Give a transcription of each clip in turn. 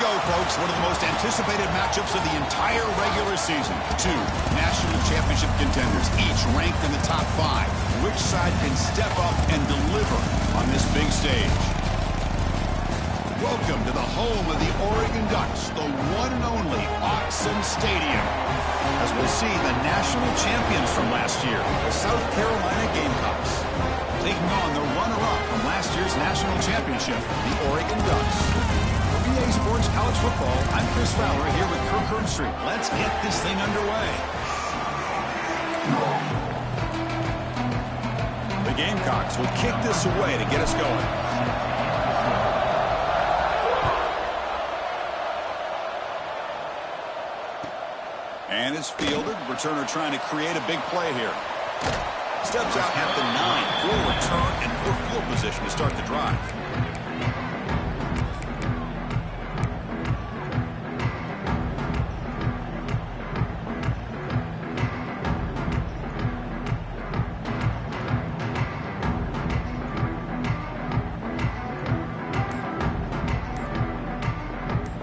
go, folks. One of the most anticipated matchups of the entire regular season. Two national championship contenders, each ranked in the top 5. Which side can step up and deliver on this big stage? Welcome to the home of the Oregon Ducks, the one and only Autzen Stadium. As we'll see, the national champions from last year, the South Carolina Gamecocks, taking on the runner-up from last year's national championship, the Oregon Ducks. For EA Sports College Football, I'm Chris Fowler here with Kirk Herbstreit. Let's get this thing underway. The Gamecocks will kick this away to get us going. And it's fielded. Returner trying to create a big play here. Steps out at the 9 for a return and for field position to start the drive.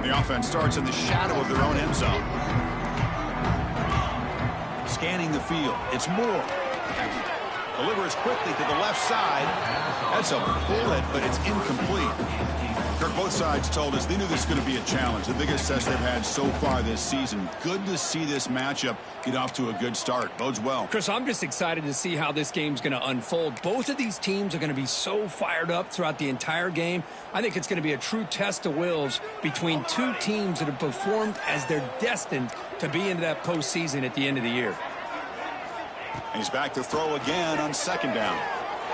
The offense starts in the shadow of their own end zone. Scanning the field. It's Moore. Delivers quickly to the left side. That's a bullet, but it's incomplete. Kirk, both sides told us they knew this was going to be a challenge. The biggest test they've had so far this season. Good to see this matchup get off to a good start. Bodes well. Chris, I'm just excited to see how this game's going to unfold. Both of these teams are going to be so fired up throughout the entire game. I think it's going to be a true test of wills between two teams that have performed as they're destined to be into that postseason at the end of the year. And he's back to throw again on second down.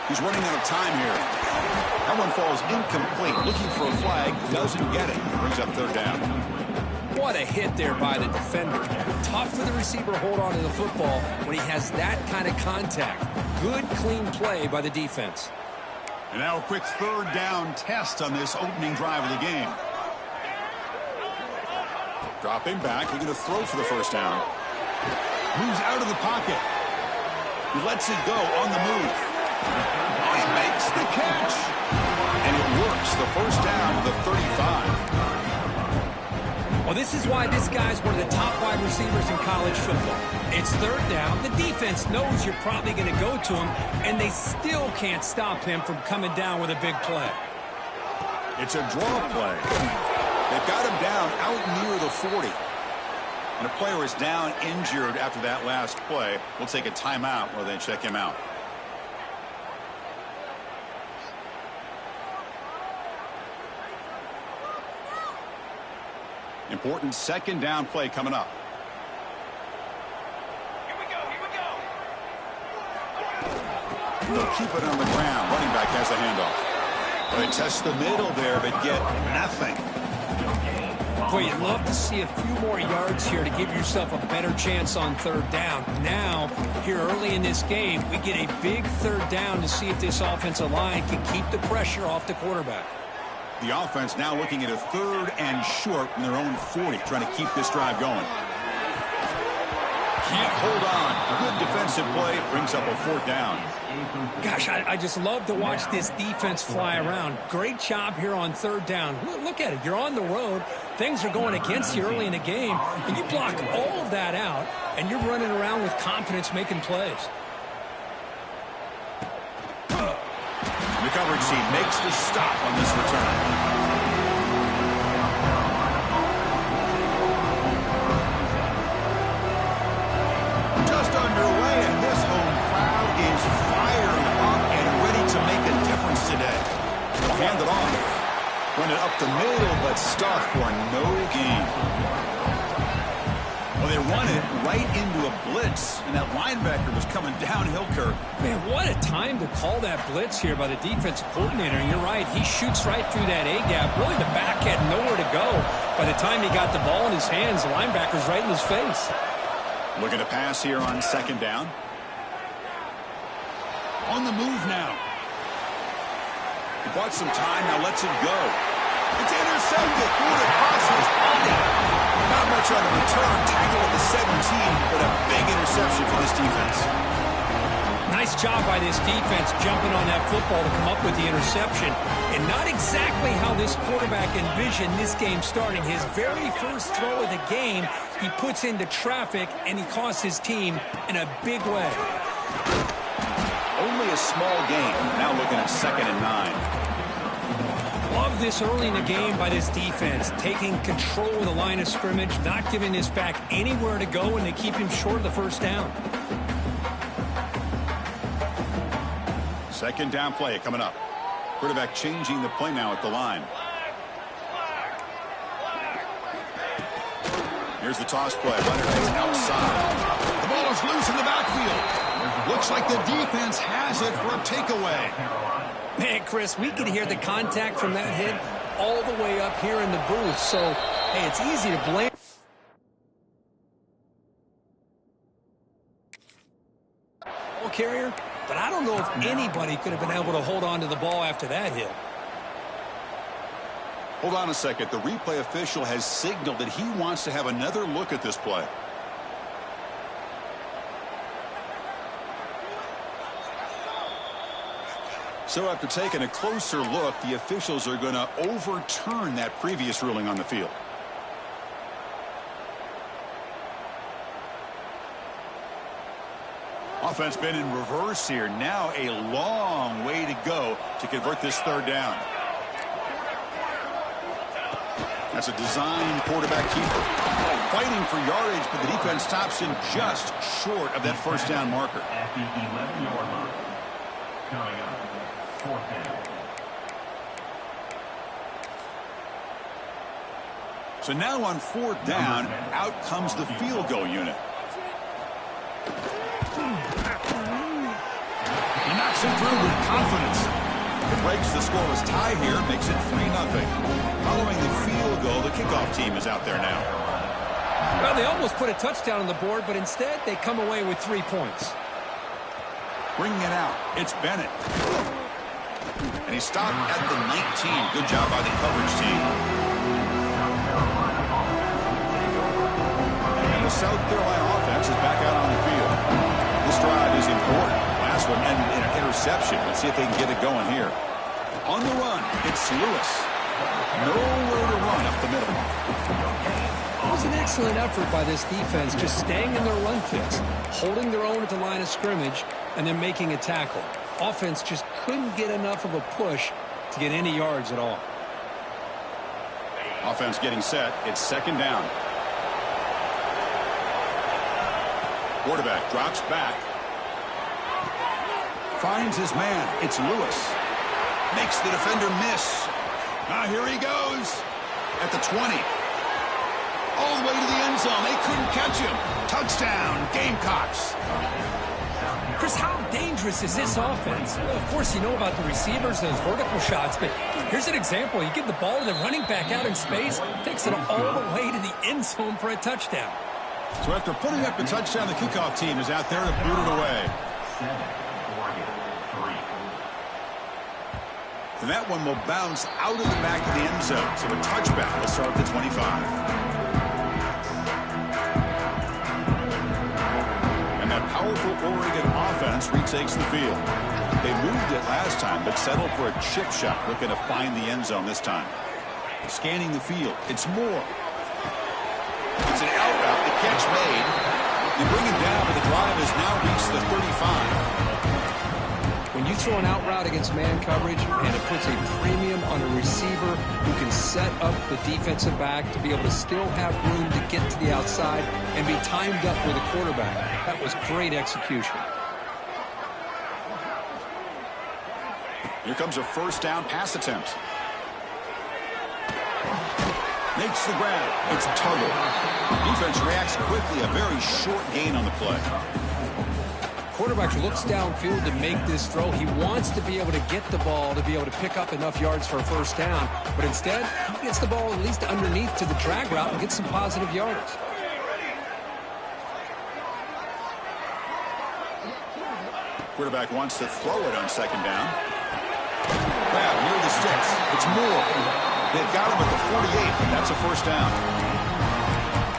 He's running out of time here. That one falls incomplete. Looking for a flag. Doesn't get it. Brings up third down. What a hit there by the defender. Tough for the receiver to hold on to the football when he has that kind of contact. Good, clean play by the defense. And now a quick third down test on this opening drive of the game. Dropping back. Looking to throw for the first down. Moves out of the pocket. He lets it go on the move. He makes the catch. And it works. The first down to the 35. Well, this is why this guy's one of the top wide receivers in college football. It's third down. The defense knows you're probably going to go to him, and they still can't stop him from coming down with a big play. It's a draw play. They've got him down out near the 40. And a player is down injured after that last play. We'll take a timeout while they check him out. Important second down play coming up. Here we go, here we go. They'll keep it on the ground. Running back has the handoff. They test the middle there, but get nothing. Boy, you'd love to see a few more yards here to give yourself a better chance on third down. Now, here early in this game, we get a big third down to see if this offensive line can keep the pressure off the quarterback. The offense now looking at a third and short from their own 40, trying to keep this drive going. Can't hold on. Good defensive play brings up a fourth down. Gosh, I just love to watch this defense fly around. Great job here on third down. Look at it. You're on the road. Things are going against you early in the game, and you block all of that out, and you're running around with confidence making plays. The coverage team makes the stop on this return. Just underway, and this home crowd is fired up and ready to make a difference today. Hand it off. Run it up the middle, but stuff for no gain. Well, they run it right into a blitz, and that linebacker was coming downhill, Kirk. Man, what a time to call that blitz here by the defensive coordinator. And you're right, he shoots right through that A-gap. Really, the back had nowhere to go. By the time he got the ball in his hands, the linebacker's right in his face. Looking to pass here on second down. On the move now. He bought some time, now lets it go. It's intercepted. Through across his body. Not much on the return. Tackle at the 17, but a big interception for this defense. Nice job by this defense jumping on that football to come up with the interception. And not exactly exactly how this quarterback envisioned this game starting. His very first throw of the game, he puts into traffic, and he costs his team in a big way. Only a small gain. Now looking at 2nd and 9. Love this early in the game by this defense, taking control of the line of scrimmage, not giving this back anywhere to go, and they keep him short of the first down. 2nd down play coming up. Quarterback changing the play now at the line. Here's the toss play. Leonard is outside. The ball is loose in the backfield. Looks like the defense has it for a takeaway. Man, Chris, we could hear the contact from that hit all the way up here in the booth. So, hey, it's easy to blame ball carrier, but I don't know if anybody could have been able to hold on to the ball after that hit. Hold on a second. The replay official has signaled that he wants to have another look at this play. So after taking a closer look, the officials are going to overturn that previous ruling on the field. Offense been in reverse here. Now a long way to go to convert this 3rd down. That's a design quarterback keeper. Fighting for yardage, but the defense stops him just short of that 1st down marker. At the 11-yard line. Coming up, 4th down. So now on 4th down, out comes the field goal unit. He knocks it through with confidence. It breaks the scoreless tie here, makes it 3-0. Following the field goal, the kickoff team is out there now. Well, they almost put a touchdown on the board, but instead they come away with 3 points. Bringing it out, it's Bennett. And he stopped at the 19. Good job by the coverage team. And the South Carolina offense is back out on the field. This drive is important. Last one ended in an interception. Let's see if they can get it going here. On the run, it's Lewis. Nowhere to run up the middle. It was an excellent effort by this defense, just staying in their run fits, holding their own at the line of scrimmage, and then making a tackle. Offense just couldn't get enough of a push to get any yards at all. Offense getting set. It's 2nd down. Quarterback drops back. Finds his man. It's Lewis. Makes the defender miss. Now here he goes. At the 20. All the way to the end zone. They couldn't catch him. Touchdown, Gamecocks. Chris, how dangerous is this offense? Well, of course, you know about the receivers, those vertical shots, but here's an example. You give the ball to the running back out in space, takes it all the way to the end zone for a touchdown. So after putting up the touchdown, the kickoff team is out there to boot it away. 7, Oregon, 3. And that one will bounce out of the back of the end zone. So a touchback will start at the 25. And that powerful Oregon offense retakes the field. They moved it last time, but settled for a chip shot, looking to find the end zone this time. Scanning the field, it's Moore. It's an out route, the catch made. They bring him down, but the drive has now reached the 35. When you throw an out route against man coverage, and it puts a premium on a receiver who can set up the defensive back to be able to still have room to get to the outside and be timed up with a quarterback. That was great execution. Here comes a 1st down pass attempt. Makes the grab. It's Tuggle. Defense reacts quickly. A very short gain on the play. Quarterback looks downfield to make this throw. He wants to be able to get the ball to be able to pick up enough yards for a 1st down. But instead, he gets the ball at least underneath to the drag route and gets some positive yards. Quarterback wants to throw it on 2nd down. Grab near the sticks. It's Moore. They've got him at the 48. That's a 1st down.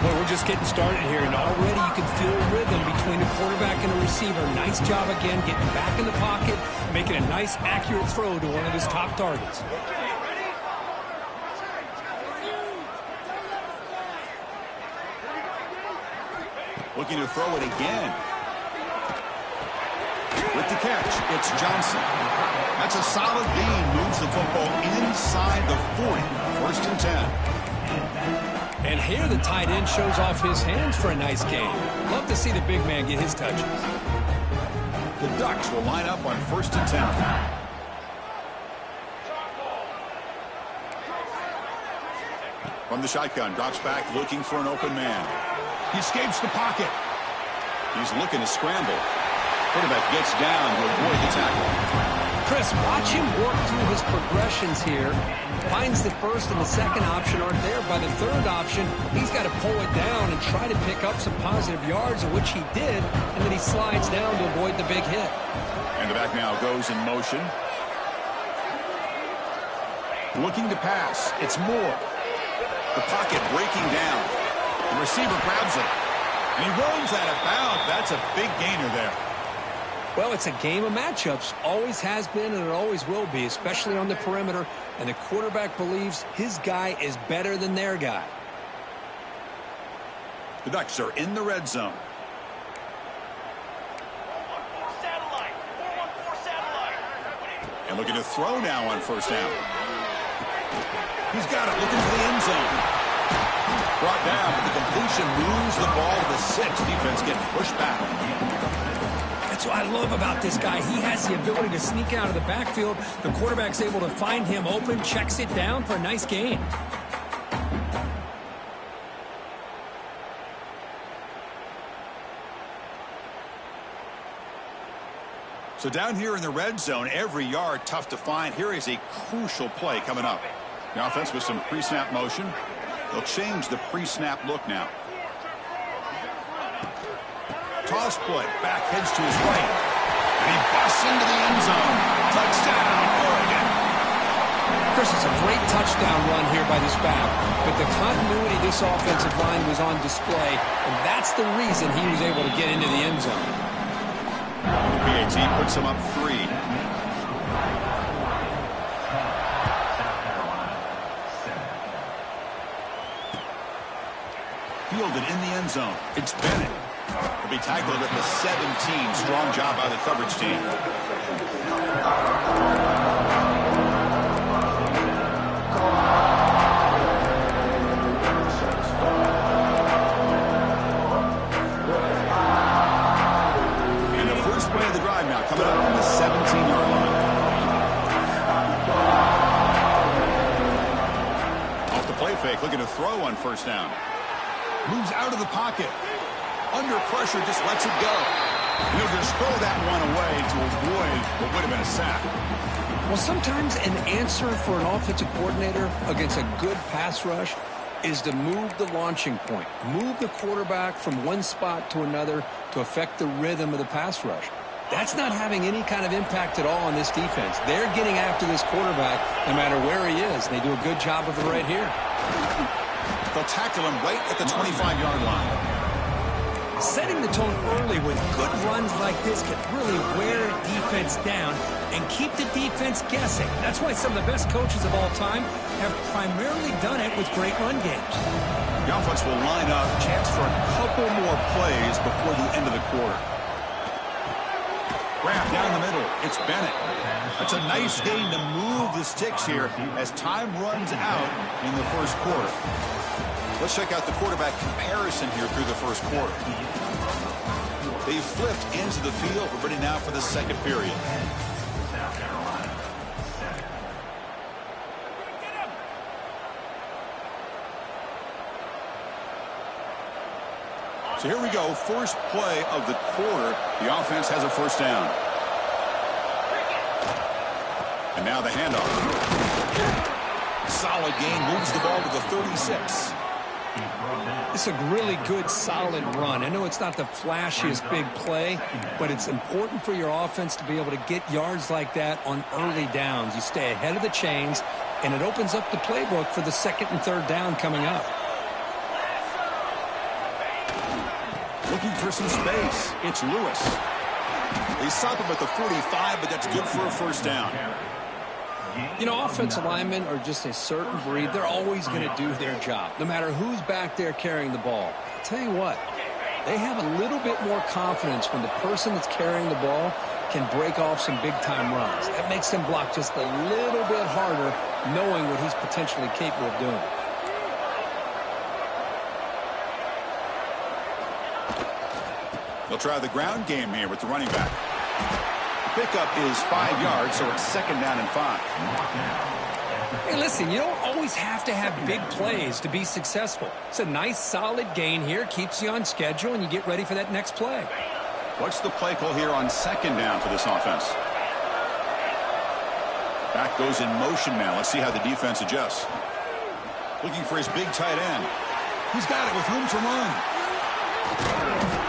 Well, we're just getting started here, and already you can feel rhythm between a quarterback and a receiver. Nice job again getting back in the pocket, making a nice, accurate throw to one of his top targets. Looking to throw it again. With the catch, it's Johnson. That's a solid gain. Moves the football inside the 40. 1st and 10. And here the tight end shows off his hands for a nice gain. Love to see the big man get his touches. The Ducks will line up on 1st and 10. From the shotgun, drops back looking for an open man. He escapes the pocket. He's looking to scramble. Quarterback gets down to avoid the tackle. Chris, watch him work through his progressions here. Finds the first and the second option aren't there. By the third option, he's got to pull it down and try to pick up some positive yards, of which he did, and then he slides down to avoid the big hit. And the back now goes in motion. Looking to pass. It's Moore. The pocket breaking down. The receiver grabs it. And he rolls out of bounds. That's a big gainer there. Well, it's a game of matchups. Always has been and it always will be, especially on the perimeter. And the quarterback believes his guy is better than their guy. The Ducks are in the red zone. 4-1-4 satellite. 4-1-4 satellite. And looking to throw now on 1st down. He's got it, looking for the end zone. Brought down, but the completion moves the ball to the 6. Defense getting pushed back. That's what I love about this guy. He has the ability to sneak out of the backfield. The quarterback's able to find him open, checks it down for a nice gain. So down here in the red zone, every yard tough to find. Here is a crucial play coming up. The offense with some pre-snap motion. They'll change the pre-snap look now. Toss play. Back heads to his right. And he busts into the end zone. Touchdown, Oregon. Chris, it's a great touchdown run here by this back. But the continuity of this offensive line was on display. And that's the reason he was able to get into the end zone. PAT puts him up 3. Fielded in the end zone. It's Bennett. He'll be tackled at the 17. Strong job by the coverage team. And the first play of the drive now coming up on the 17-yard line. Off the play fake, looking to throw on 1st down. Moves out of the pocket. Under pressure, just lets it go. He'll just throw that one away to avoid what would have been a sack. Well, sometimes an answer for an offensive coordinator against a good pass rush is to move the launching point. Move the quarterback from one spot to another to affect the rhythm of the pass rush. That's not having any kind of impact at all on this defense. They're getting after this quarterback no matter where he is. They do a good job of it right here. They'll tackle him right at the 25-yard line. Setting the tone early with good runs like this can really wear a defense down and keep the defense guessing. That's why some of the best coaches of all time have primarily done it with great run games. The offense will line up. Chance for a couple more plays before the end of the quarter. Grab down the middle. It's Bennett. That's a nice gain to move the sticks here as time runs out in the first quarter. Let's check out the quarterback comparison here through the first quarter. They flipped into the field. We're ready now for the second period. So here we go. First play of the quarter. The offense has a 1st down. And now the handoff. Solid gain. Moves the ball to the 36. It's a really good, solid run. I know it's not the flashiest big play, but it's important for your offense to be able to get yards like that on early downs. You stay ahead of the chains, and it opens up the playbook for the 2nd and 3rd down coming up. Looking for some space. It's Lewis. They stop him at the 45, but that's good for a 1st down. You know, offensive linemen are just a certain breed. They're always going to do their job, no matter who's back there carrying the ball. I'll tell you what, They have a little bit more confidence when the person that's carrying the ball can break off some big-time runs. That makes them block just a little bit harder, knowing what he's potentially capable of doing. They'll try the ground game here with the running back. Pickup is 5 yards, so it's 2nd down and 5. Hey, listen, you don't always have to have big plays to be successful. It's a nice, solid gain here, keeps you on schedule, and you get ready for that next play. What's the play call here on 2nd down for this offense? Back goes in motion now. Let's see how the defense adjusts. Looking for his big tight end. He's got it with room to run.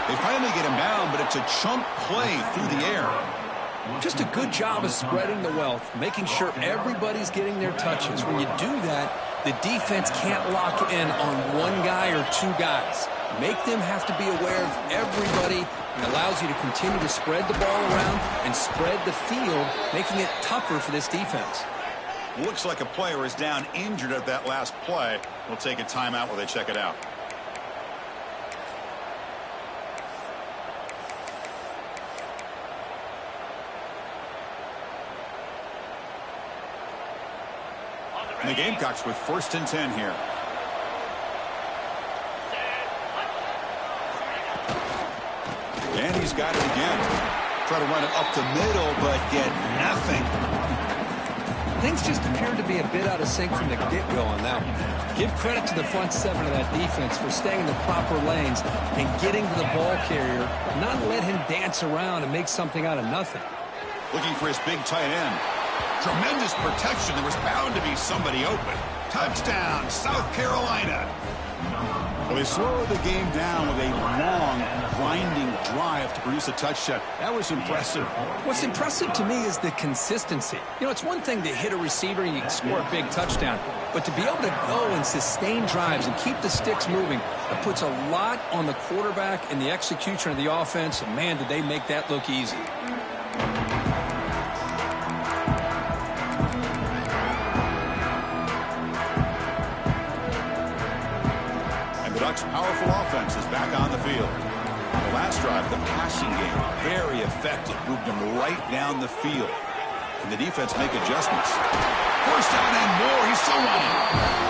They finally get him down, but it's a chunk play through the air. Just a good job of spreading the wealth, making sure everybody's getting their touches. When you do that, the defense can't lock in on one guy or two guys. Make them have to be aware of everybody, and allows you to continue to spread the ball around and spread the field, making it tougher for this defense. Looks like a player is down injured at that last play. We'll take a timeout while they check it out. And the Gamecocks with 1st and 10 here. And he's got it again. Try to run it up the middle, but get nothing. Things just appeared to be a bit out of sync from the get-go on that one. Give credit to the front 7 of that defense for staying in the proper lanes and getting to the ball carrier, not let him dance around and make something out of nothing. Looking for his big tight end. Tremendous protection. There was bound to be somebody open. Touchdown, South Carolina. Well, they slowed the game down with a long, grinding drive to produce a touchdown. That was impressive. What's impressive to me is the consistency. You know, it's one thing to hit a receiver and you can score a big touchdown, but to be able to go and sustain drives and keep the sticks moving, it puts a lot on the quarterback and the execution of the offense, and man, did they make that look easy. Ducks' powerful offense is back on the field. The last drive, the passing game, very effective. Moved them right down the field. And the defense make adjustments. 1st down and more. He's still running.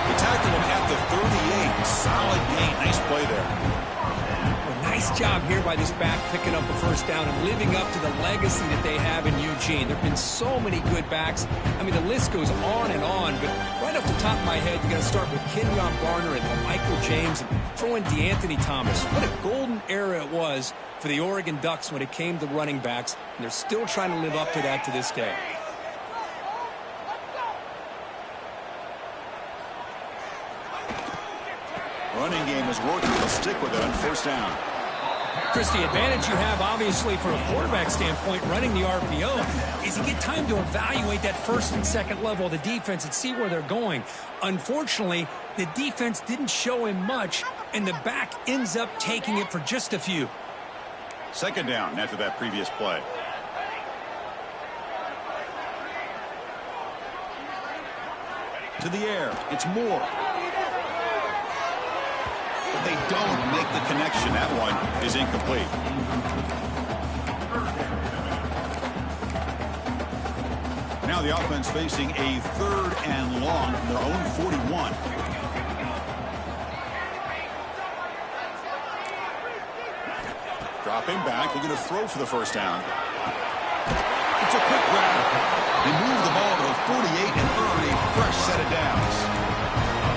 They tackled him at the 38. Solid gain. Nice play there. Well, nice job here by this back picking up a 1st down and living up to the legacy that they have in Eugene. There have been so many good backs. I mean, the list goes on and on, but right off the top of my head, you got to start with Kenyon Garner and Michael James and throw in DeAnthony Thomas. What a golden era it was for the Oregon Ducks when it came to running backs, and they're still trying to live up to that to this day. Running game is working. They'll stick with it on 1st down. Chris, the advantage you have, obviously, from a quarterback standpoint, running the RPO, is you get time to evaluate that 1st and 2nd level of the defense and see where they're going. Unfortunately, the defense didn't show him much, and the back ends up taking it for just a few. 2nd down after that previous play. To the air. It's Moore. But they don't make the connection. That one is incomplete. Now the offense facing a 3rd and long from their own 41. Dropping back. They're going to throw for the 1st down. It's a quick grab. They move the ball to the 48 and earn a fresh set of downs.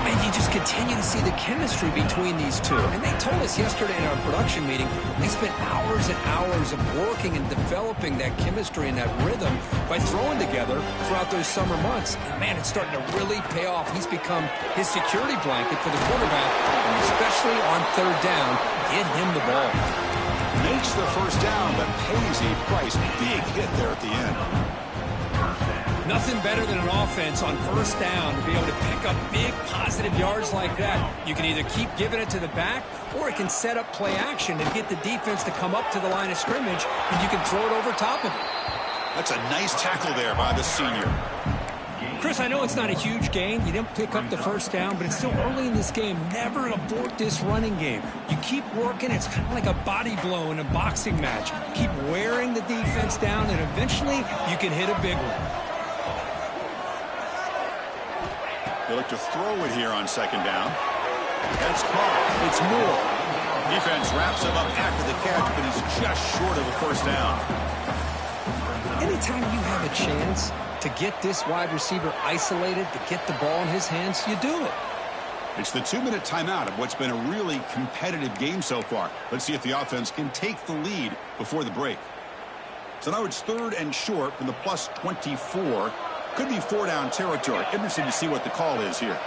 And you just continue to see the chemistry between these two. And they told us yesterday in our production meeting, they spent hours and hours of working and developing that chemistry and that rhythm by throwing together throughout those summer months. And man, it's starting to really pay off. He's become his security blanket for the quarterback, and especially on 3rd down, get him the ball. Makes the 1st down, but pays a price. Big hit there at the end. Nothing better than an offense on 1st down to be able to pick up big positive yards like that. You can either keep giving it to the back, or it can set up play action and get the defense to come up to the line of scrimmage, and you can throw it over top of it. That's a nice tackle there by the senior. Chris, I know it's not a huge gain. You didn't pick up the first down, but it's still early in this game. Never abort this running game. You keep working. It's kind of like a body blow in a boxing match. Keep wearing the defense down, and eventually you can hit a big one. They look to throw it here on second down. That's caught. It's Moore. Defense wraps him up after the catch, but he's just short of a first down. Anytime you have a chance to get this wide receiver isolated, to get the ball in his hands, you do it. It's the 2-minute timeout of what's been a really competitive game so far. Let's see if the offense can take the lead before the break. So now it's 3rd and short from the plus 24. Could be 4-down territory. Interesting to see what the call is here.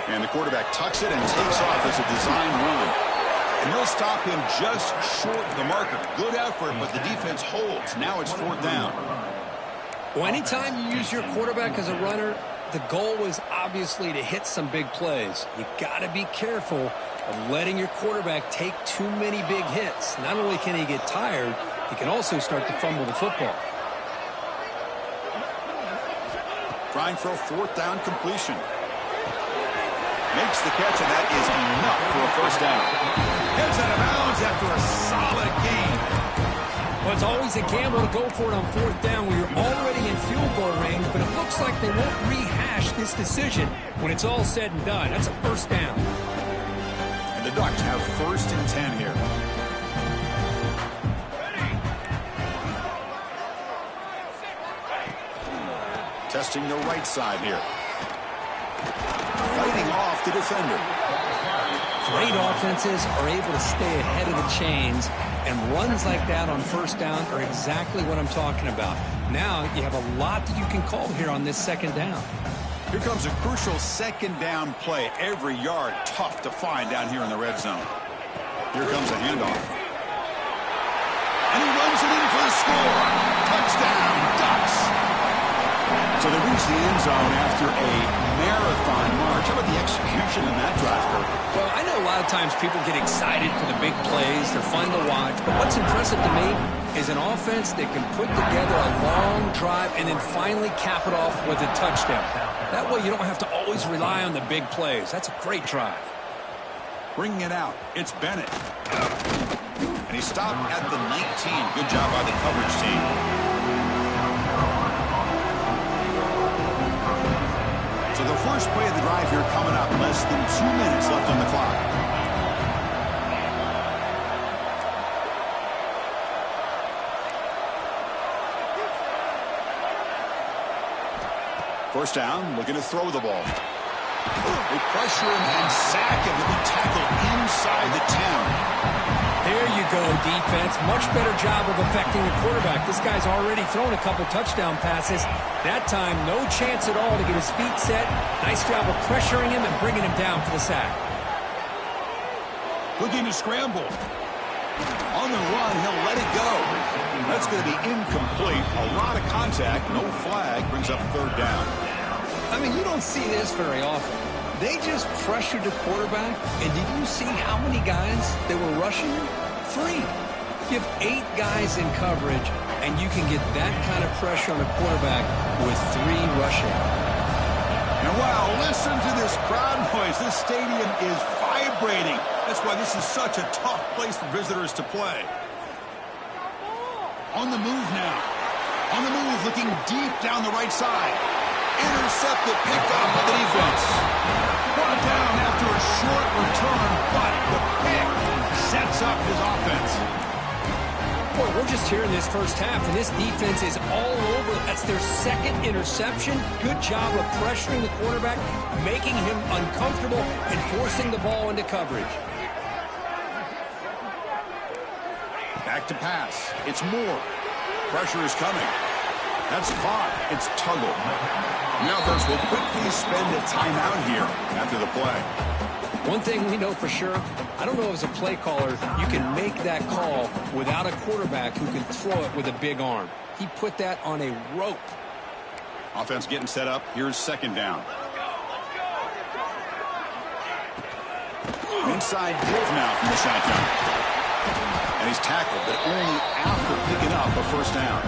And the quarterback tucks it and takes off as a design run. And they'll stop him just short of the marker. Good effort, but the defense holds. Now it's 4th down. Well, anytime you use your quarterback as a runner, the goal is obviously to hit some big plays. You got to be careful of letting your quarterback take too many big hits. Not only can he get tired, he can also start to fumble the football. Trying for a 4th down completion. Makes the catch, and that is enough for a first down. Heads out of bounds after a solid gain. Well, it's always a gamble to go for it on 4th down when you're already in field goal range, but it looks like they won't rehash this decision when it's all said and done. That's a first down. And the Ducks have 1st and 10 here. Testing the right side here. Fighting off the defender. Great offenses are able to stay ahead of the chains, and runs like that on first down are exactly what I'm talking about. Now you have a lot that you can call here on this second down. Here comes a crucial second down play. Every yard tough to find down here in the red zone. Here comes a handoff. And he runs it in for the score. Touchdown, Ducks. So they reach the end zone after a marathon march. How about the execution in that drive, Kirk? Well, I know a lot of times people get excited for the big plays. They're fun to watch. But what's impressive to me is an offense that can put together a long drive and then finally cap it off with a touchdown. That way you don't have to always rely on the big plays. That's a great drive. Bringing it out. It's Bennett. And he stopped at the 19. Good job by the coverage team. So the first play of the drive here coming up. Less than 2 minutes left on the clock. First down, looking to throw the ball. They pressure him and sack him. He'll be tackled inside the 10. There you go, defense. Much better job of affecting the quarterback. This guy's already thrown a couple touchdown passes. That time, no chance at all to get his feet set. Nice job of pressuring him and bringing him down for the sack. Looking to scramble. On the run, he'll let it go. That's going to be incomplete. A lot of contact, no flag, brings up 3rd down. I mean, you don't see this very often. They just pressured the quarterback, and did you see how many guys that were rushing him? 3. You have 8 guys in coverage, and you can get that kind of pressure on a quarterback with 3 rushing. And wow, listen to this crowd noise. This stadium is vibrating. That's why this is such a tough place for visitors to play. On the move now. On the move, looking deep down the right side. Intercepted, picked off by the defense. Brought down after a short return, but the pick sets up his offense. Boy, we're just here in this first half, and this defense is all over. That's their 2nd interception. Good job of pressuring the quarterback, making him uncomfortable, and forcing the ball into coverage. Back to pass. It's Moore. Pressure is coming. That's caught. It's Tuggle. The offense will quickly spend a timeout here after the play. One thing we know for sure, I don't know as a play caller, you can make that call without a quarterback who can throw it with a big arm. He put that on a rope. Offense getting set up. Here's 2nd down. Inside give now from the shotgun. And he's tackled, but only after picking up a first down.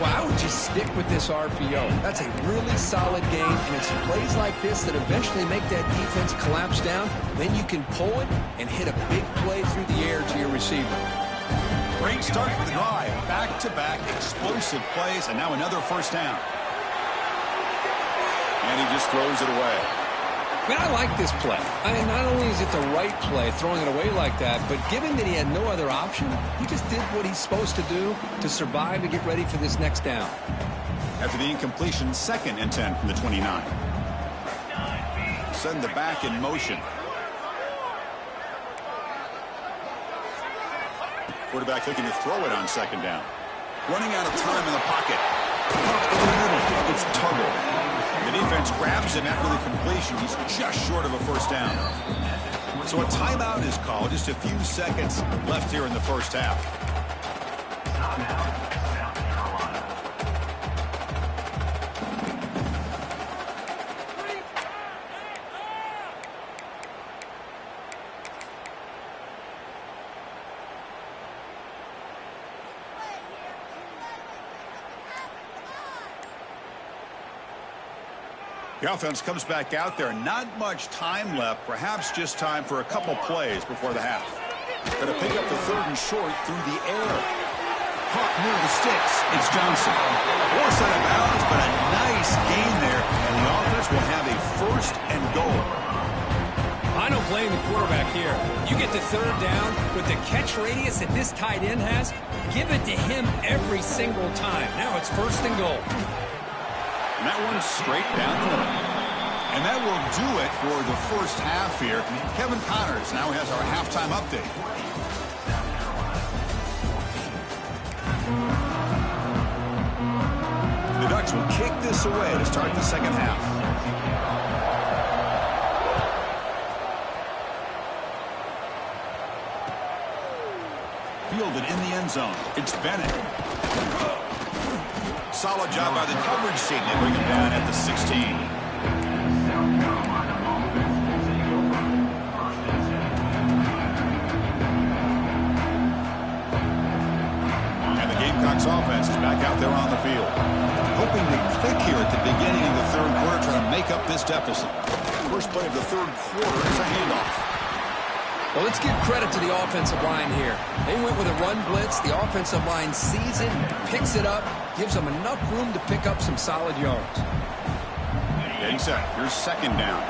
Well, I would just stick with this RPO. That's a really solid game, and it's plays like this that eventually make that defense collapse down. Then you can pull it and hit a big play through the air to your receiver. Great start for the drive. Back-to-back explosive plays, and now another first down. And he just throws it away. Man, I like this play. Not only is it the right play, throwing it away like that, but given that he had no other option, he just did what he's supposed to do to survive and get ready for this next down. After the incompletion, 2nd and 10 from the 29. Send the back in motion. Quarterback looking to throw it on 2nd down. Running out of time in the pocket. Up in the middle. It's Tuggle. The defense grabs him after the completion. He's just short of a first down. So a timeout is called. Just a few seconds left here in the first half. The offense comes back out there. Not much time left. Perhaps just time for a couple plays before the half. Going to pick up the 3rd and short through the air. Caught near the sticks. It's Johnson. Force out of bounds, but a nice gain there. And the offense will have a 1st and goal. I don't blame the quarterback here. You get the 3rd down with the catch radius that this tight end has. Give it to him every single time. Now it's 1st and goal. And that one's straight down the middle. And that will do it for the first half here. Kevin Connors now has our halftime update. The Ducks will kick this away to start the second half. Fielded in the end zone. It's Bennett. Solid job by the coverage team. They bring him down at the 16. And the Gamecocks offense is back out there on the field. Hoping to click here at the beginning of the 3rd quarter, trying to make up this deficit. First play of the 3rd quarter is a handoff. Well, let's give credit to the offensive line here. They went with a run blitz. The offensive line sees it, picks it up, gives them enough room to pick up some solid yards. Getting set. Here's 2nd down.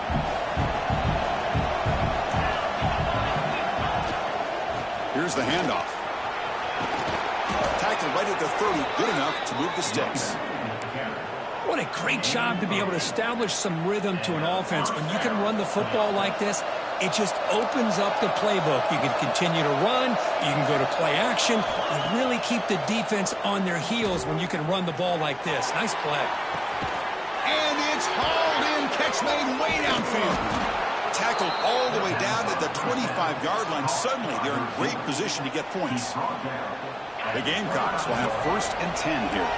Here's the handoff. Tackle right at the 30. Good enough to move the sticks. What a great job to be able to establish some rhythm to an offense. When you can run the football like this, it just opens up the playbook. You can continue to run. You can go to play action. You really keep the defense on their heels when you can run the ball like this. Nice play. And it's hauled in. Catch made way downfield. Tackled all the way down at the 25-yard line. Suddenly, they're in great position to get points. The Gamecocks will have 1st and 10 here.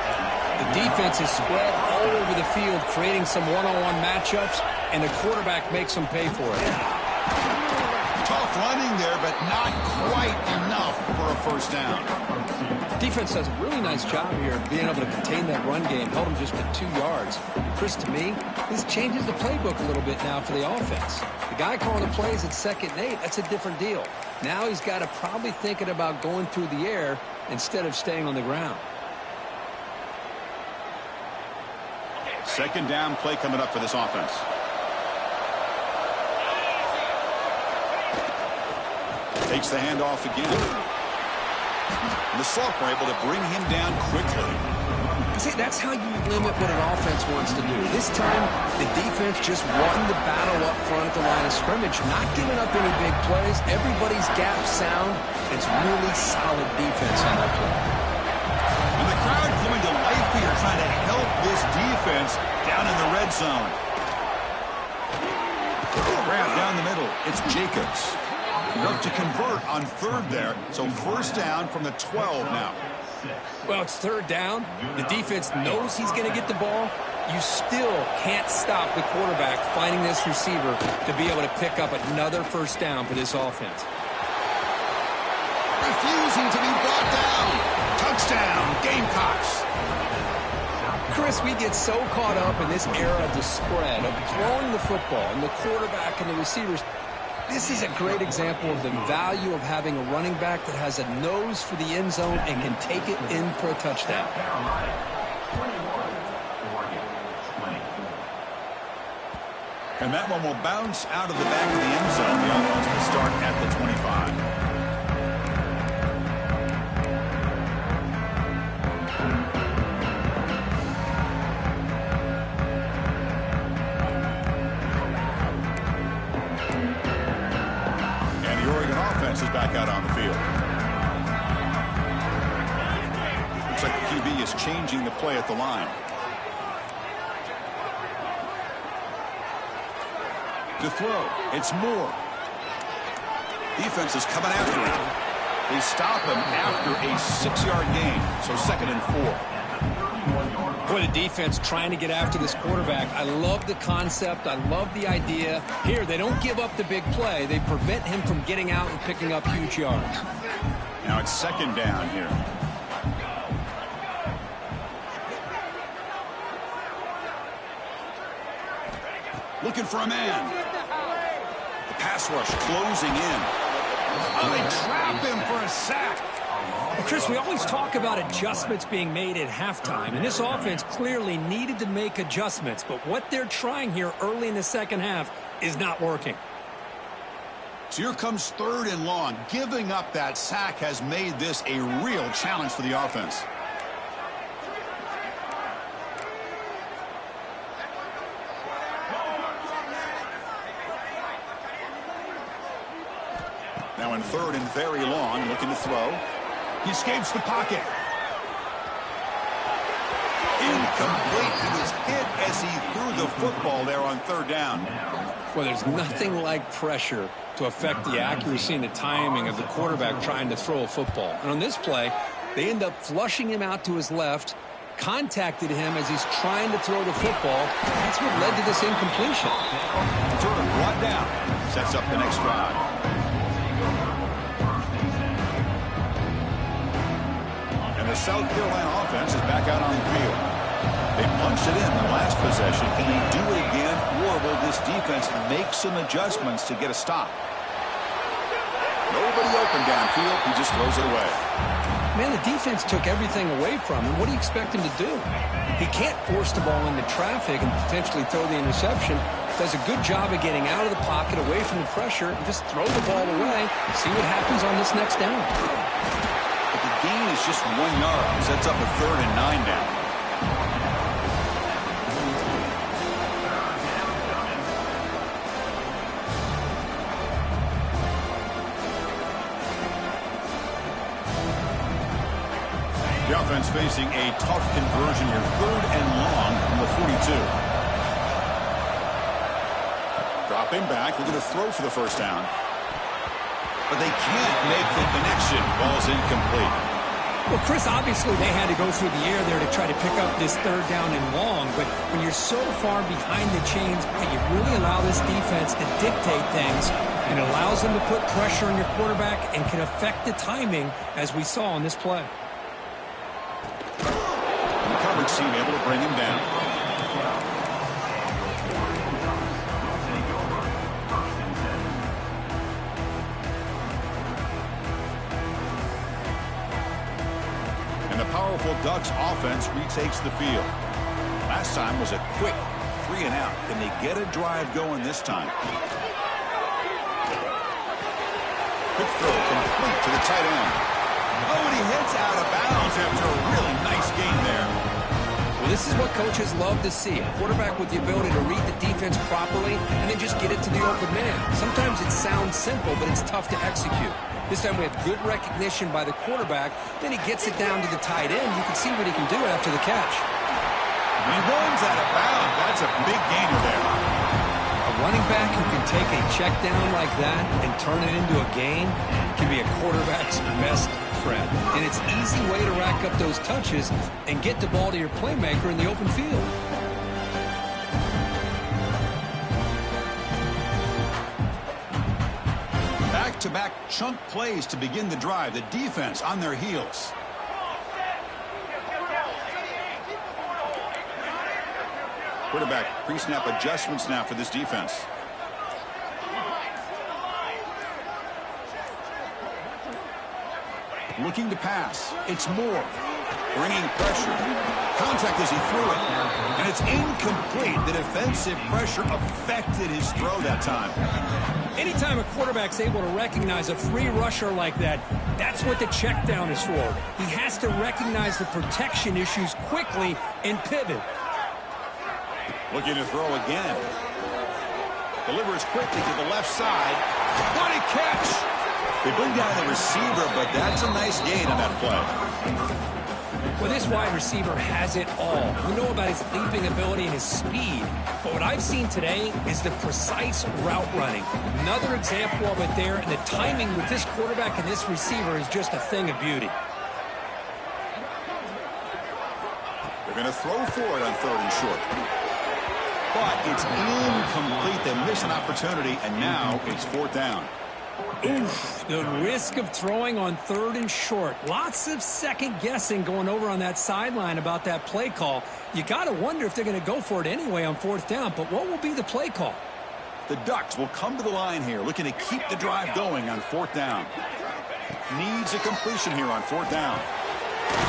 The defense is spread all over the field, creating some one-on-one matchups, and the quarterback makes them pay for it. Tough running there, but not quite enough for a first down. Defense does a really nice job here of being able to contain that run game, held them just at 2 yards. Chris, to me, this changes the playbook a little bit now for the offense. The guy calling the plays at 2nd and 8, that's a different deal. Now he's got to probably thinking about going through the air instead of staying on the ground. 2nd down play coming up for this offense. Takes the handoff again. And the sophomore able to bring him down quickly. See, that's how you limit what an offense wants to do. This time, the defense just won the battle up front at the line of scrimmage, not giving up any big plays. Everybody's gap sound. It's really solid defense on that play. And the crowd coming to life here, trying to help this defense down in the red zone. Grab down the middle. It's Jacobs. Enough to convert on 3rd there. So 1st down from the 12 now. Well, it's 3rd down. The defense knows he's going to get the ball. You still can't stop the quarterback finding this receiver to be able to pick up another 1st down for this offense. Refusing to be brought down. Touchdown, Gamecocks. Chris, we get so caught up in this era of the spread, of throwing the football, and the quarterback and the receivers. This is a great example of the value of having a running back that has a nose for the end zone and can take it in for a touchdown. And that one will bounce out of the back of the end zone. The offense will start at the 25. Is back out on the field. Looks like the QB is changing the play at the line. To throw, it's Moore. Defense is coming after him. They stop him after a 6-yard gain, so 2nd and 4. Boy, the defense trying to get after this quarterback. I love the concept. I love the idea. Here, they don't give up the big play. They prevent him from getting out and picking up huge yards. Now it's 2nd down here. Looking for a man. The pass rush closing in. Oh, they trap him for a sack. Well, Chris, we always talk about adjustments being made at halftime, and this offense clearly needed to make adjustments, but what they're trying here early in the second half is not working. So here comes 3rd and long. Giving up that sack has made this a real challenge for the offense. Now in 3rd and very long, looking to throw. He escapes the pocket. Incomplete. He was hit as he threw the football there on 3rd down. Well, there's nothing like pressure to affect the accuracy and the timing of the quarterback trying to throw a football. And on this play, they end up flushing him out to his left, contacted him as he's trying to throw the football. That's what led to this incompletion. Turner brought down. Sets up the next drive. The South Carolina offense is back out on the field. They punched it in the last possession. Can they do it again, or will this defense make some adjustments to get a stop? Nobody open downfield. He just throws it away. Man, the defense took everything away from him. What do you expect him to do? He can't force the ball into traffic and potentially throw the interception. Does a good job of getting out of the pocket, away from the pressure, and just throw the ball away. See what happens on this next down. Gain is just 1 yard. Sets up a 3rd and 9 down. The offense facing a tough conversion here. 3rd and long from the 42. Dropping back. Looking to throw for the 1st down. But they can't make the connection. Ball's incomplete. Well, Chris, obviously they had to go through the air there to try to pick up this 3rd down and long, but when you're so far behind the chains, you really allow this defense to dictate things, and it allows them to put pressure on your quarterback and can affect the timing, as we saw on this play. And the coverage team able to bring him down. Powerful Ducks offense retakes the field. Last time was a quick 3 and out. Can they get a drive going this time? Quick throw complete to the tight end. Oh, and he hits out of bounds after a really nice gain there. Well, this is what coaches love to see. A quarterback with the ability to read the defense properly and then just get it to the open man. Sometimes it sounds simple, but it's tough to execute. This time we have good recognition by the quarterback. Then he gets it down to the tight end. You can see what he can do after the catch. He runs out of bounds. That's a big gainer there. A running back who can take a check down like that and turn it into a gain can be a quarterback's best friend. And it's an easy way to rack up those touches and get the ball to your playmaker in the open field. Back-to-back chunk plays to begin the drive. The defense on their heels. Quarterback pre-snap adjustments now for this defense. Looking to pass. It's Moore. Bringing pressure. Contact as he threw it. And it's incomplete. The defensive pressure affected his throw that time. Anytime a quarterback's able to recognize a free rusher like that, that's what the check down is for. He has to recognize the protection issues quickly and pivot. Looking to throw again. Delivers quickly to the left side. What a catch! They bring down the receiver, but that's a nice gain on that play. Well, this wide receiver has it all. We know about his leaping ability and his speed, but what I've seen today is the precise route running. Another example of it there, and the timing with this quarterback and this receiver is just a thing of beauty. They're going to throw for it on 3rd and short. But it's incomplete. They miss an opportunity, and now it's 4th down. Oof, the risk of throwing on 3rd and short. Lots of second guessing going over on that sideline about that play call. You got to wonder if they're going to go for it anyway on 4th down, but what will be the play call? The Ducks will come to the line here, looking to keep the drive going on 4th down. Needs a completion here on 4th down.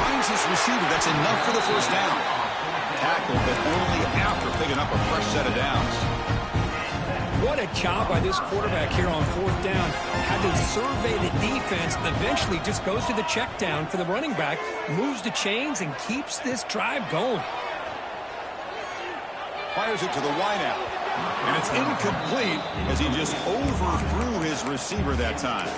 Finds his receiver. That's enough for the 1st down. Tackle, but only after picking up a fresh set of downs. What a job by this quarterback here on 4th down. Had to survey the defense, eventually just goes to the check down for the running back, moves the chains, and keeps this drive going. Fires it to the wideout. And it's incomplete as he just overthrew his receiver that time.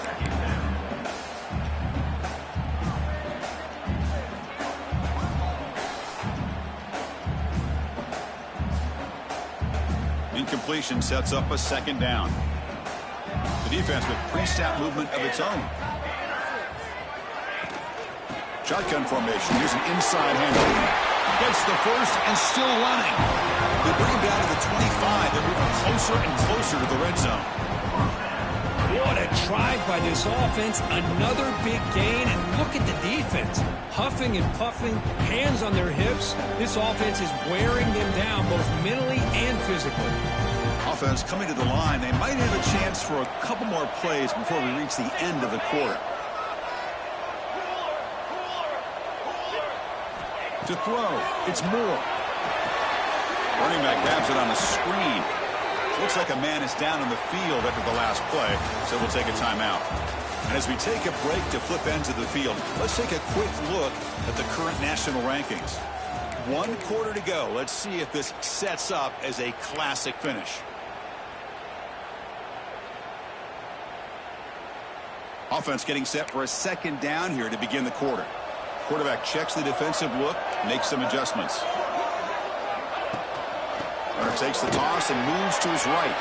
Incompletion sets up a 2nd down. The defense with pre-snap movement of its own. Shotgun formation using inside handoff. Gets the 1st and still running. They bring him down to the 25. They're moving closer and closer to the red zone. What a drive by this offense. Another big gain, and look at the defense. Huffing and puffing, hands on their hips. This offense is wearing them down both mentally and physically. Offense coming to the line. They might have a chance for a couple more plays before we reach the end of the quarter. To throw, it's Moore. Running back grabs it on a screen. Looks like a man is down on the field after the last play, so we'll take a timeout. And as we take a break to flip ends of the field, let's take a quick look at the current national rankings. 1 quarter to go. Let's see if this sets up as a classic finish. Offense getting set for a 2nd down here to begin the quarter. Quarterback checks the defensive look, makes some adjustments. Runner takes the toss and moves to his right.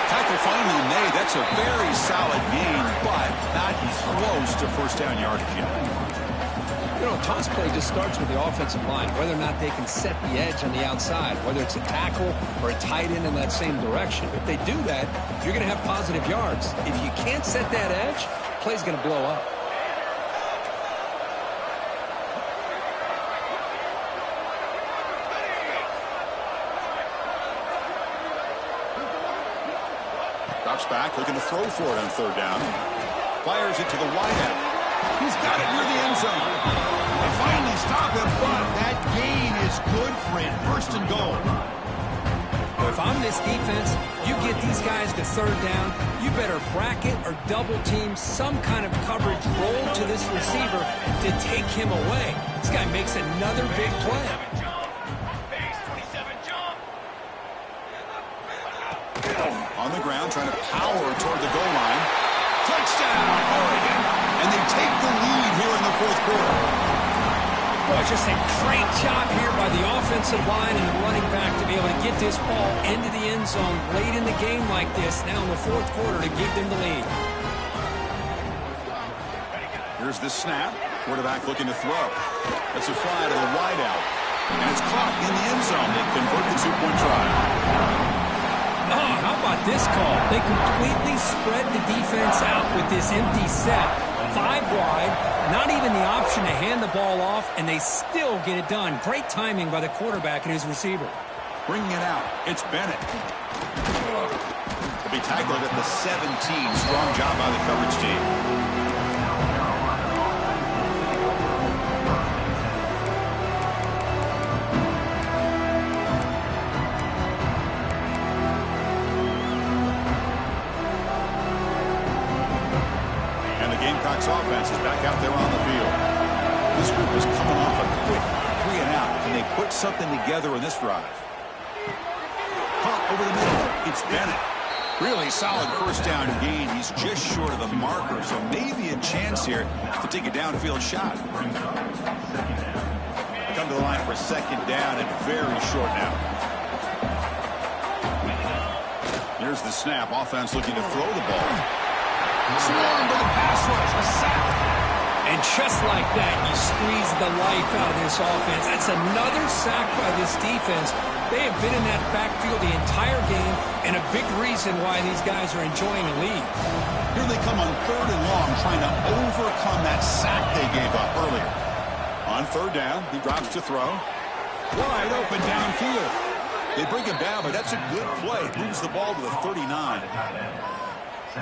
Tackle finally made. That's a very solid gain, but not close to 1st down yardage yet. You know, toss play just starts with the offensive line, whether or not they can set the edge on the outside, whether it's a tackle or a tight end in that same direction. If they do that, you're going to have positive yards. If you can't set that edge, play's going to blow up. Drops back, looking to throw for it on 3rd down. Fires it to the wideout. He's got it near the end zone. They finally stop him, but that gain is good for a 1st and goal. Well, if I'm this defense, you get these guys to 3rd down, you better bracket or double team some kind of coverage roll to this receiver to take him away. This guy makes another big play. On the ground, trying to power toward the goal line. Touchdown, Oregon. And they take the lead here in the 4th quarter. Boy, just a great job here by the offensive line and the running back to be able to get this ball into the end zone late in the game like this, now in the 4th quarter, to give them the lead. Here's the snap. Quarterback looking to throw. That's a fly to the wideout. And it's caught in the end zone. They convert the 2-point try. Oh, how about this call? They completely spread the defense out with this empty set. 5 wide, not even the option to hand the ball off, and they still get it done. Great timing by the quarterback and his receiver. Bringing it out. It's Bennett. To be tackled at the 17. Strong job by the coverage team. And the Gamecocks offense is back out there on the field. This group is coming off a quick 3-and-out. Can they put something together in this drive? Caught over the middle. It's Bennett. Really solid first down gain. He's just short of the marker, so maybe a chance here to take a downfield shot. Come to the line for second down and very short now. Here's the snap. Offense looking to throw the ball. Swarmed by the pass rush. A sack. And just like that, you squeeze the life out of this offense. That's another sack by this defense. They have been in that backfield the entire game, and a big reason why these guys are enjoying the lead. Here they come on 3rd and long, trying to overcome that sack they gave up earlier. On 3rd down, he drops to throw. Wide open downfield. They bring him down, but that's a good play. Moves the ball to the 39.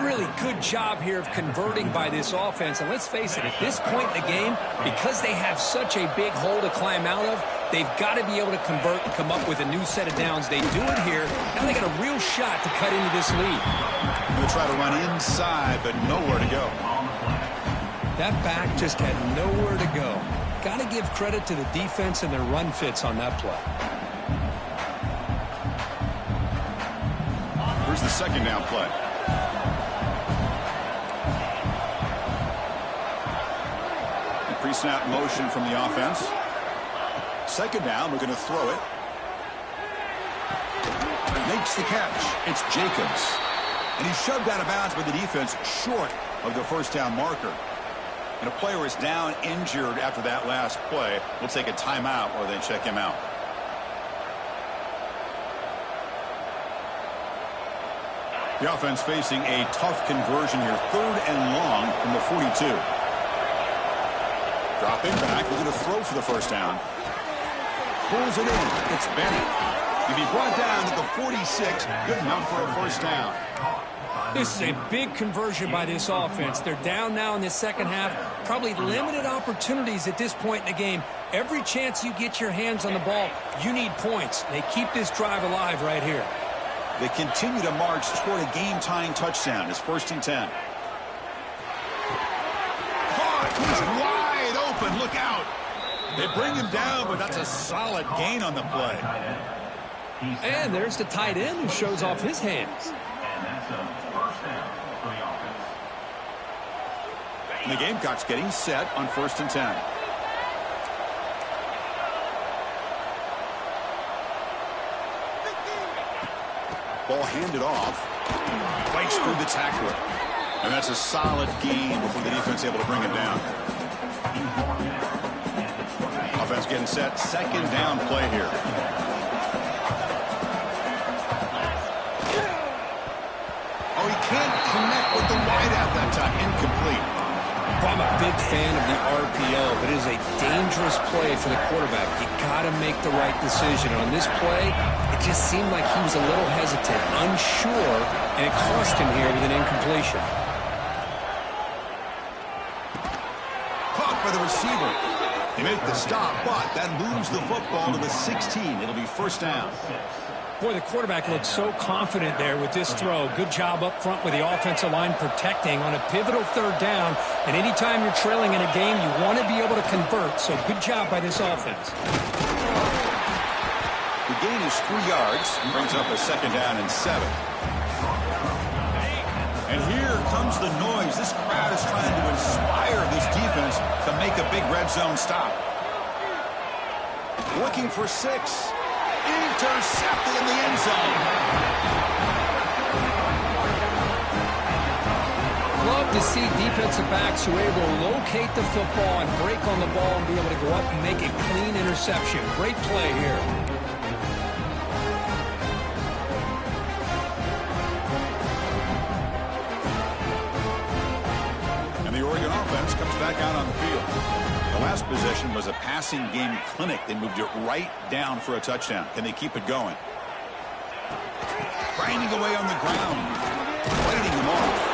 Really good job here of converting by this offense. And let's face it, at this point in the game, because they have such a big hole to climb out of, they've got to be able to convert and come up with a new set of downs. They do it here. Now they got a real shot to cut into this lead. They'll try to run inside, but nowhere to go. That back just had nowhere to go. Got to give credit to the defense and their run fits on that play. Here's the second down play. Pre-snap motion from the offense. Second down, we're going to throw it. Makes the catch. It's Jacobs. And he's shoved out of bounds by the defense short of the first down marker. And a player is down injured after that last play. We'll take a timeout or then check him out. The offense facing a tough conversion here. 3rd and long from the 42. Dropping back. We're going to throw for the first down. Pulls it in. It's Bennett. He'll be brought down at the 46. Good enough for a first down. This is a big conversion by this offense. They're down now in the second half. Probably limited opportunities at this point in the game. Every chance you get your hands on the ball, you need points. They keep this drive alive right here. They continue to march toward a game-tying touchdown. It's 1st and 10. Caught. He's wide open. Look out. They bring him down, but that's a solid gain on the play. And there's the tight end who shows off his hands. And the Gamecocks getting set on 1st and 10. Ball handed off. Fights through the tackler. And that's a solid gain before the defense able to bring him down. Offense getting set. Second down play here. Oh, he can't connect with the wideout that time. Incomplete. I'm a big fan of the RPO, but it is a dangerous play for the quarterback. You got to make the right decision. On this play, it just seemed like he was a little hesitant, unsure, and it cost him here with an incompletion. Caught by the receiver. They make the stop, but that moves the football to the 16. It'll be first down. Boy, the quarterback looked so confident there with this throw. Good job up front with the offensive line protecting on a pivotal third down. And anytime you're trailing in a game, you want to be able to convert. So good job by this offense. The gain is 3 yards. Brings up a second down and 7. And here comes the noise. This crowd is trying to inspire this defense to make a big red zone stop. Looking for 6. Intercepted in the end zone. Love to see defensive backs who are able to locate the football and break on the ball and be able to go up and make a clean interception. Great play here. And the Oregon offense comes back out on the field. The last possession was a passing game clinic. They moved it right down for a touchdown. Can they keep it going? grinding away on the ground, fighting them off.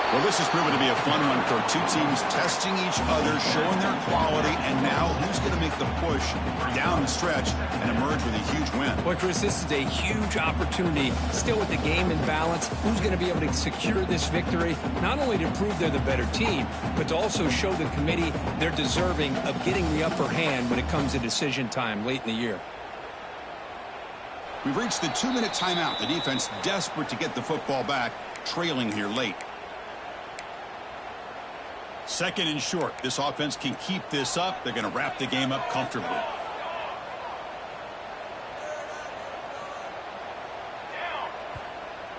Well, this has proven to be a fun one for two teams testing each other, showing their quality, and now who's going to make the push down the stretch and emerge with a huge win. Boy, Chris, this is a huge opportunity. Still with the game in balance, who's going to be able to secure this victory, not only to prove they're the better team, but to also show the committee they're deserving of getting the upper hand when it comes to decision time late in the year. We've reached the 2-minute timeout. The defense desperate to get the football back, trailing here late. Second and short. This offense can keep this up. They're going to wrap the game up comfortably.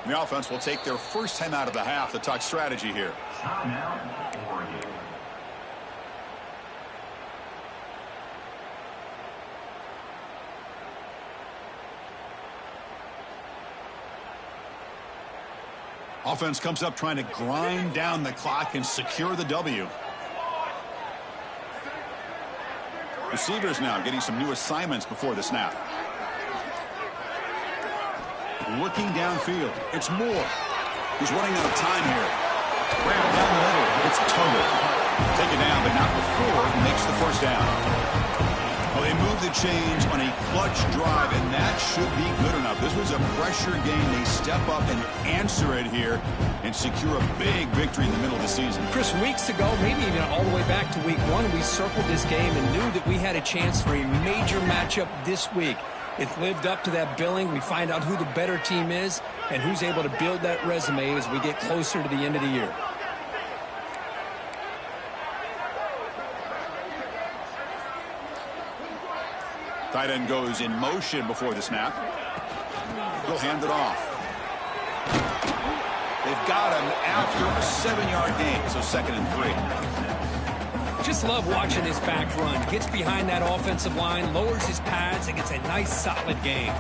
The offense will take their first time out of the half to talk strategy here. Timeout, Oregon. Offense comes up trying to grind down the clock and secure the W. Receivers now getting some new assignments before the snap. Looking downfield. It's Moore. He's running out of time here. Ran down the middle. It's Tuggle. Take it down, but not before he makes the first down. Well, they move the chains on a clutch drive, and that should be good enough. This was a pressure game. They step up and answer it here and secure a big victory in the middle of the season. Chris, weeks ago, maybe even all the way back to week 1, we circled this game and knew that we had a chance for a major matchup this week. It lived up to that billing. We find out who the better team is and who's able to build that resume as we get closer to the end of the year. Tight end goes in motion before the snap. He'll hand it off. They've got him after a 7-yard gain, so 2nd and 3. Just love watching this back run. Gets behind that offensive line, lowers his pads, and gets a nice solid gain.